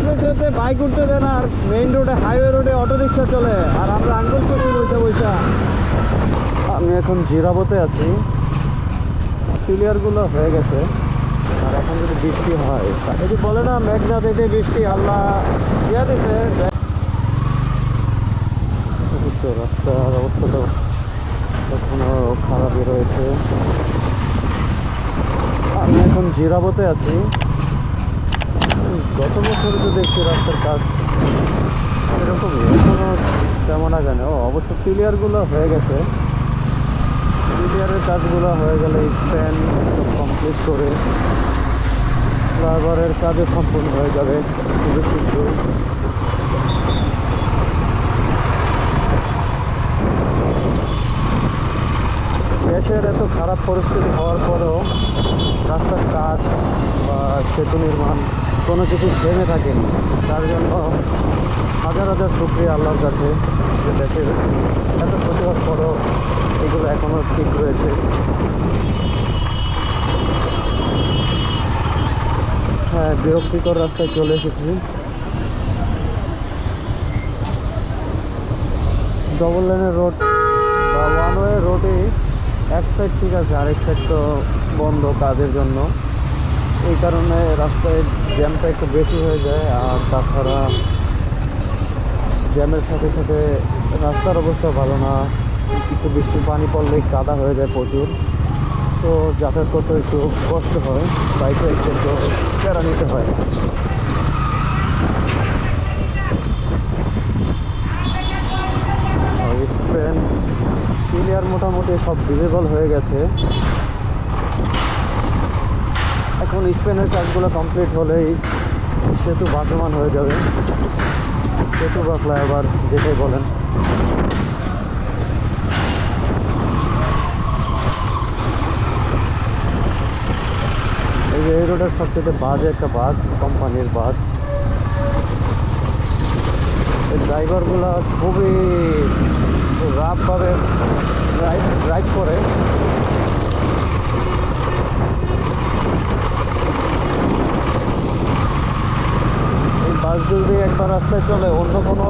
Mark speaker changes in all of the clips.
Speaker 1: এক্সপ্রেসওয়েতে bike উঠতে দেয় না, আর মেইন রোডে হাইওয়ে রোডে অটো রিক্সা চলে, আর আমরা আঙ্গুল চোখে বসে বসে। আমি এখন জিরাবতে আছি, ক্লিয়ারগুলো হয়ে গেছে। আর এখন যদি বৃষ্টি হয়, যদি বলে না মেঘনা দেখে বৃষ্টি, আল্লাহ ইয়া দিছে। রাস্তার অবস্থা তো এখনো খারাপই রয়েছে। আমি এখন জিরাবতে আছি। গত বছরে তো দেখছি রাস্তার কাজ এরকমই, এখনো তেমন আগে না। অবশ্য ক্লিয়ারগুলো হয়ে গেছে, ক্লিয়ারের কাজগুলো হয়ে গেলে স্প্যান কমপ্লিট করে ফ্লাইওভারের কাজও সম্পূর্ণ হয়ে যাবে খুবই শীঘ্রই। দেশের এত খারাপ পরিস্থিতি হওয়ার পরেও রাস্তার কাজ বা সেতু নির্মাণ কোনো কিছু থেমে থাকেনি। তার জন্য হাজার হাজার শুকরিয়া আল্লাহর কাছে যে দেশের এত ক্ষতি হওয়ার পরেও এগুলো এখনও ঠিক রয়েছে। হ্যাঁ, বিরক্তিকর রাস্তায় চলে এসেছি। ডবল লাইনের রোড বা ওয়ান ওয়ে রোডে এক সাইড ঠিক আছে, আরেক সাইড তো বন্ধ কাজের জন্য। এই কারণে রাস্তায় জ্যামটা একটু বেশি হয়ে যায়। আর তাছাড়া জ্যামের সাথে সাথে রাস্তার অবস্থা ভালো না, কিছু বৃষ্টির পানি পড়লেই কাদা হয়ে যায় প্রচুর। তো যাতায়াত করতে একটু কষ্ট হয়, বাইকে একটু প্যারা নিতে হয়। স্প্যান ক্লিয়ার মোটামুটি সব ভিজিবল হয়ে গেছে। এখন স্পেনের কাজগুলো কমপ্লিট হলেই সেতু বাধ্যমান হয়ে যাবে, সেতু বা ফ্লাইওভার যেটাই বলেন। এই যে এই রোডের সবচেয়ে বাজে একটা বাস, কোম্পানির বাস। এই ড্রাইভারগুলো খুবই রাফভাবে ড্রাইভ করে। এই বাস যদি একবার রাস্তায় চলে, অন্য কোনো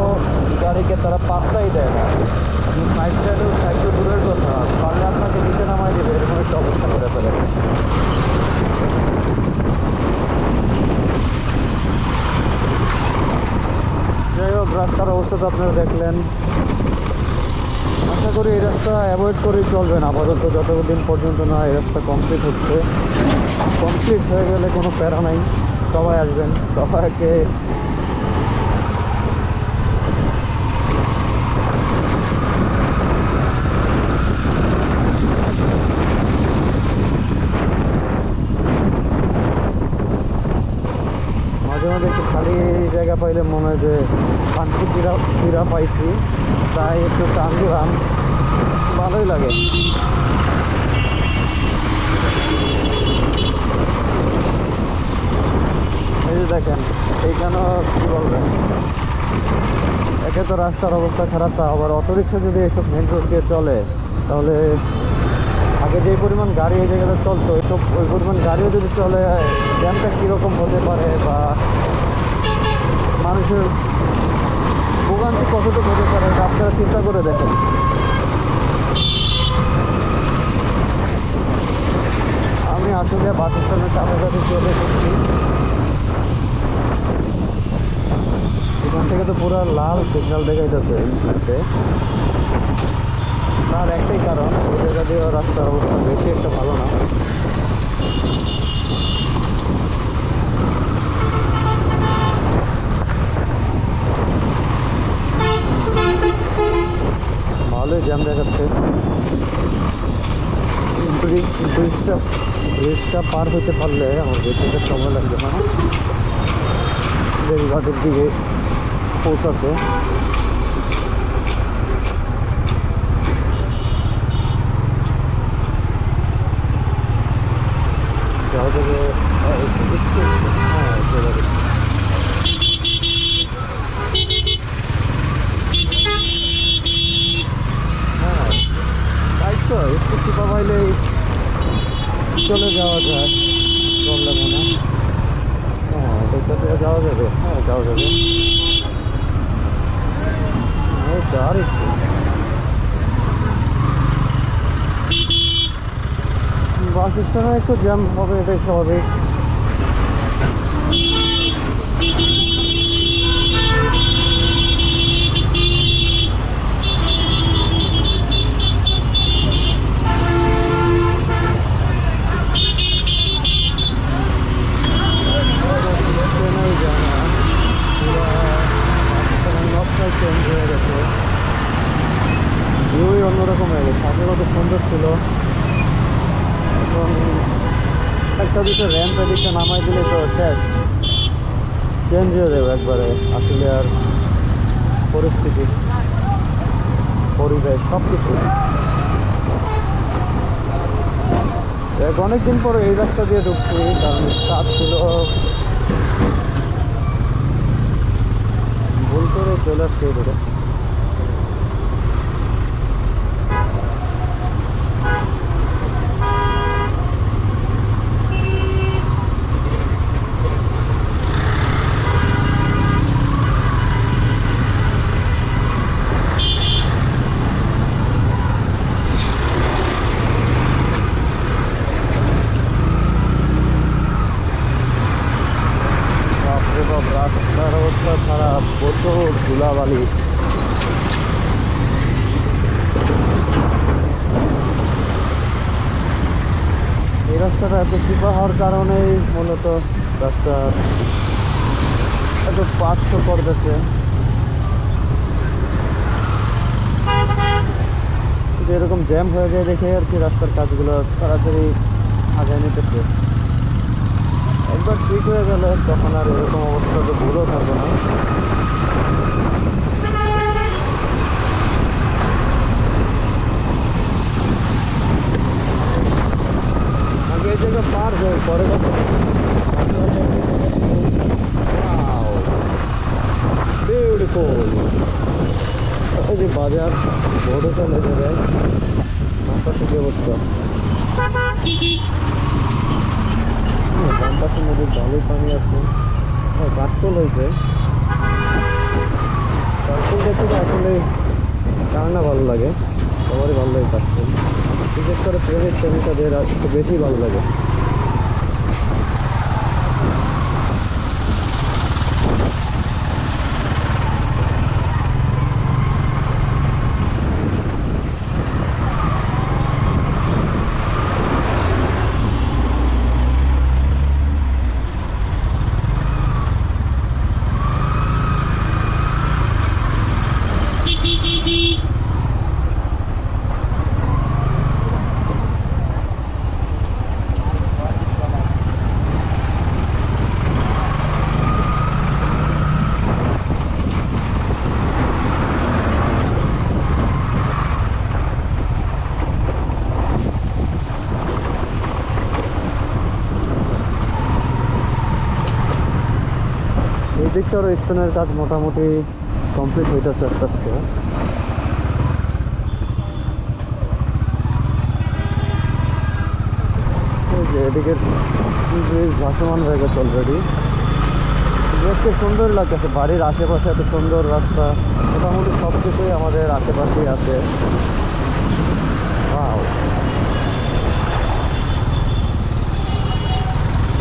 Speaker 1: গাড়িকে তারা পাত্তাই দেয় না। আপনি সাইড তো দূরের কথা, পারলে আপনাকে নিচে নামাই দেবে, এরকম একটা অবস্থা করে ফেলে। যাই হোক, রাস্তার অবস্থা তো আপনারা দেখলেন। আশা করি এই রাস্তা অ্যাভয়েড করেই চলবেন আপাতত, যতদিন পর্যন্ত না এই রাস্তা কমপ্লিট হচ্ছে। কমপ্লিট হয়ে গেলে কোনো প্যারা নাই, সবাই আসবেন, সবাইকে মাঝে মাঝে একটু খালি জায়গা পাইলে মনে হয় যে শান্তি ফিরা পাইছি, তাই একটু টান দিলাম, ভালোই লাগে। এই যে দেখেন, এইখানেও কী বলবেন, একে তো রাস্তার অবস্থা খারাপ, তা আবার অটোরিক্সা যদি এইসব মেন রোড দিয়ে চলে, তাহলে আগে যে পরিমাণ গাড়ি এই জায়গাতে চলতো, এইসব ওই পরিমাণ গাড়িও যদি চলে, জ্যামটা কীরকম হতে পারে বা মানুষের ভোগান্তি কতটুকু হতে পারে, এটা আপনারা চিন্তা করে দেখেন। আমি আসলে বাস স্ট্যান্ডের কাছাকাছি চলে এসেছি। এখান থেকে তো পুরো লাল সিগন্যাল দেখাইতেছে এই সাইডে। তার একটাই কারণ, ওই জায়গা দিয়ে রাস্তার অবস্থা বেশি একটা ভালো না। ভালোই জ্যাম দেখাচ্ছে। ব্রিজটা পার হতে পারলে আমার বেশিটা সময় লাগবে না বেরিঘাটের দিকে পৌঁছাতে। তো একটু টিপা পাইলেই চলে যাওয়া যায়, প্রবলেম হয় না। এটা দিয়ে যাওয়া যাবে? হ্যাঁ, যাওয়া যাবে। যাওয়ার একটু বাস স্ট্যান্ডে একটু জ্যাম হবে, এটাই স্বাভাবিক। চেঞ্জ হয়ে গেছে, ভিউই অন্যরকম হয়ে গেছে। আগে কত সুন্দর ছিল, এবং একটা দুটো র্যাম্প এদিকে নামাই দিলে তো শেষ, চেঞ্জ হয়ে যাবে একবারে। আসলে আর পরিস্থিতি, পরিবেশ সব কিছু। অনেকদিন পর এই রাস্তা দিয়ে ঢুকছি, কারণ কাজ ছিল, ভুল করে চলে আসছে এদিকে। রাস্তার অবস্থা খারাপ, প্রচুর ধুলাবালি। এই রাস্তাটা এত চিপা হওয়ার কারণেই মূলত রাস্তা এত পাঁচশো করতেছে। এরকম জ্যাম হয়ে যায় দেখে আর কি রাস্তার কাজগুলো তাড়াতাড়ি আগায় নিতেছে। একবার ঠিক হয়ে গেলে তখন আর এরকম অবস্থা তো ভুলও থাকবে না। আগে এই জায়গা পার হয়ে পরে বিউটিফুল। এই যে বাজার বোর্ডে চলে যাবে, আশপাশে কি অবস্থা। বাম পাশে নদীর ভালোই পানি আছে। হ্যাঁ, কাঠকল হয়েছে। কাঠকল দেখতে তো আসলে কার না ভালো লাগে, সবারই ভালো লাগে কাঠকল। বিশেষ করে প্রেমের ছবিটাদের একটু বেশি ভালো লাগে। দিকটারও স্টোনের কাজ মোটামুটি কমপ্লিট হইতেছে আস্তে আস্তে। যে এদিকের ব্রিজ ভাসমান হয়ে গেছে অলরেডি, দেখতে সুন্দর লাগতেছে। বাড়ির আশেপাশে এত সুন্দর রাস্তা, মোটামুটি সব কিছুই আমাদের আশেপাশেই আছে। ওয়াও,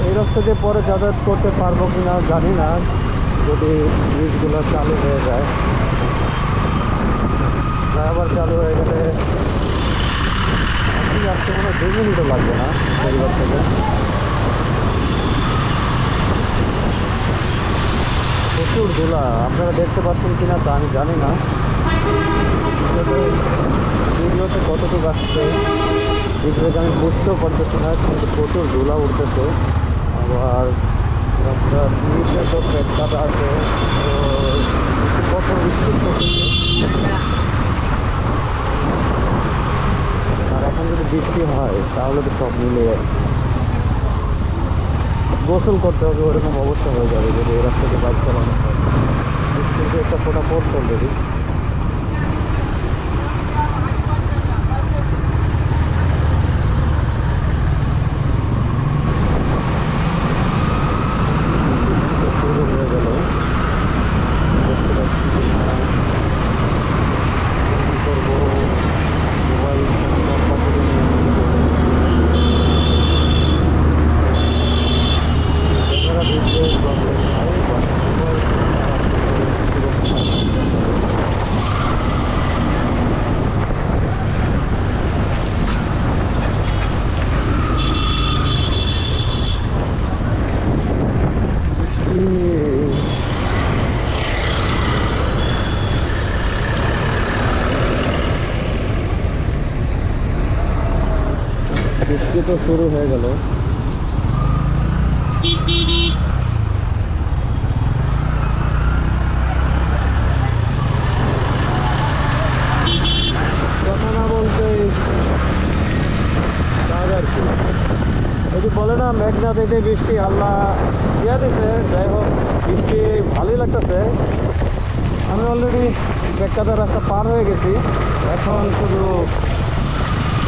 Speaker 1: এই রাস্তা দিয়ে পরে যাতায়াত করতে পারবো কিনা জানি না, যদি ব্রিজগুলো চালু হয়ে যায়। আবার চালু হয়ে গেলে আসতে মনে হয় 2 মিনিটও লাগবে না পরিবার থেকে। প্রচুর ধুলা, আপনারা দেখতে পাচ্ছেন কিনা তা আমি জানি না, ভিডিওতে কতটুকু আসছে ভিডিওতে আমি বুঝতেও পারতেছি না, কিন্তু প্রচুর ধুলা উঠতেছে। আবার রাস্তার নিচে তো কাটা আছে, তো কত স্পিড করতেছে। আর এখন যদি বৃষ্টি হয় তাহলে তো সব মিলে গোসল করতে হবে, ওরকম অবস্থা হয়ে যাবে যদি এই রাস্তাতে বাইক চালানো হয়। বৃষ্টিতে একটা ফোটা পড়ছে অলরেডি। তো শুরু হয়ে গেল। কথা না বলতে কাজ আর কি। ওই যে বলে না মেঘনা থেকে বৃষ্টি আল্লাহ দিয়া দিছে, যাই হোক বৃষ্টি ভালোই লাগতেছে। আমি অলরেডি বেকাদার রাস্তা পার হয়ে গেছি, এখন শুধু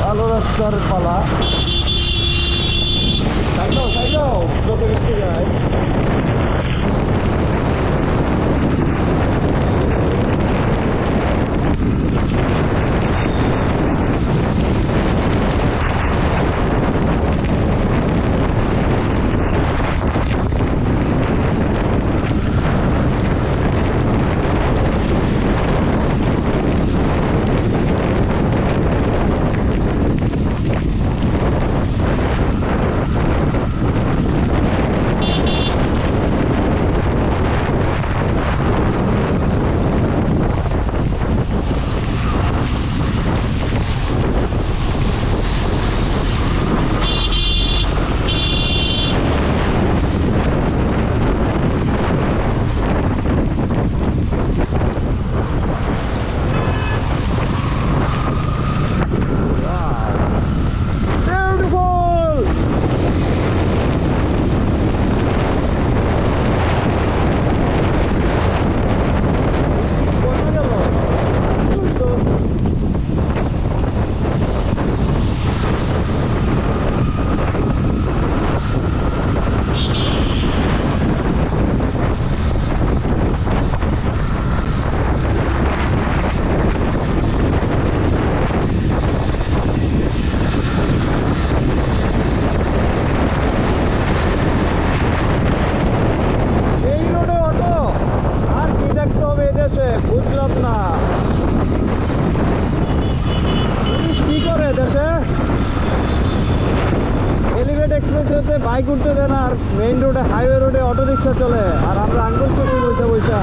Speaker 1: ভালো রাস্তার পালা। যত বৃষ্টি যায় বুঝলাম না পুলিশ কি করে দেশে। এলিভেট এক্সপ্রেস হতে বাইক উঠতে দেন, আর মেইন রোডে হাইওয়ে রোডে অটো রিক্সা চলে, আর আমরা আঙ্গুল চুষি বসে বসে।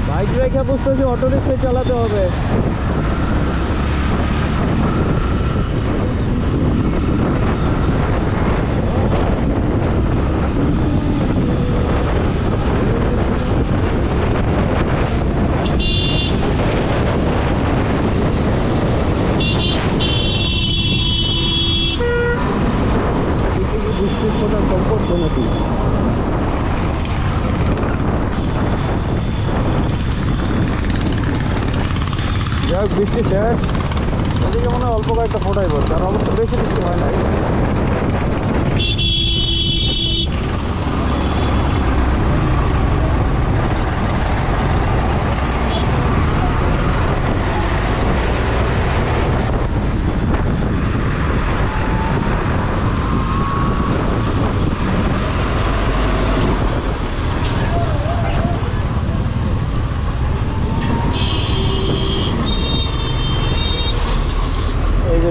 Speaker 1: বাইক রেখে বুঝতেছি অটো রিক্সা চালাতে হবে। বৃষ্টির ফোঁটা কম পড়ছে নাকি? যাই হোক বৃষ্টি শেষ, এদিকে মনে হয় অল্প কয়েকটা ফোটাই পড়ছে, আর অবশ্য বেশি বৃষ্টি হয় নাই।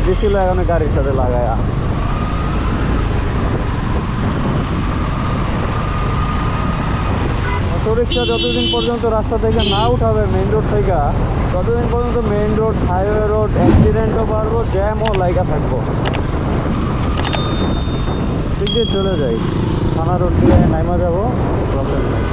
Speaker 1: দিছিল এখন গাড়ির সাথে লাগায়া। অটো রিক্সা যতদিন পর্যন্ত রাস্তা থেকে না উঠাবে মেইন রোড থেকে, ততদিন পর্যন্ত মেইন রোড হাইওয়ে রোড অ্যাক্সিডেন্টও বাড়বো, জ্যামও লাইগা থাকবো। ঠিক দিয়ে চলে যাই, থানা রোড দিয়ে নাইমা যাবো, প্রবলেম নাই।